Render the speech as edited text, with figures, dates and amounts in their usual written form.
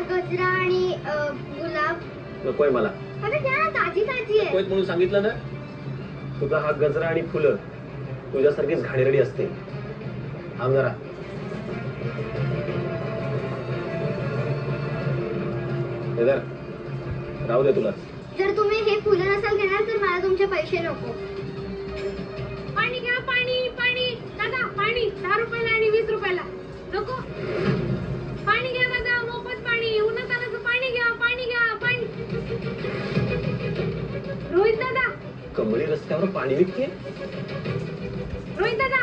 गजरा आणि गुलाब नकोय मला. अगं घ्या ना, ताजी ताजी आहे. नकोय म्हणून सांगितलं ना. तुझा हा गजरा आणि फुलं तुझ्यासारखीच घाणेरडी असते. थांब जरा. राहू दे तुला. जर तुम्ही हे फुलं नसाल घेणार तर मला तुमचे पैसे नको. पाणी घ्या, पाणी पाणी दादा, पाणी 10 रुपयाला आणि 20 रुपयाला. नको, पाणी घ्या दादा, मोफत पाणी, उन्हातानाचं पाणी घ्या, पाणी घ्या, पाणी. रोहित दादा, कमळी रस्त्यावर पाणी विकते. रोहित दादा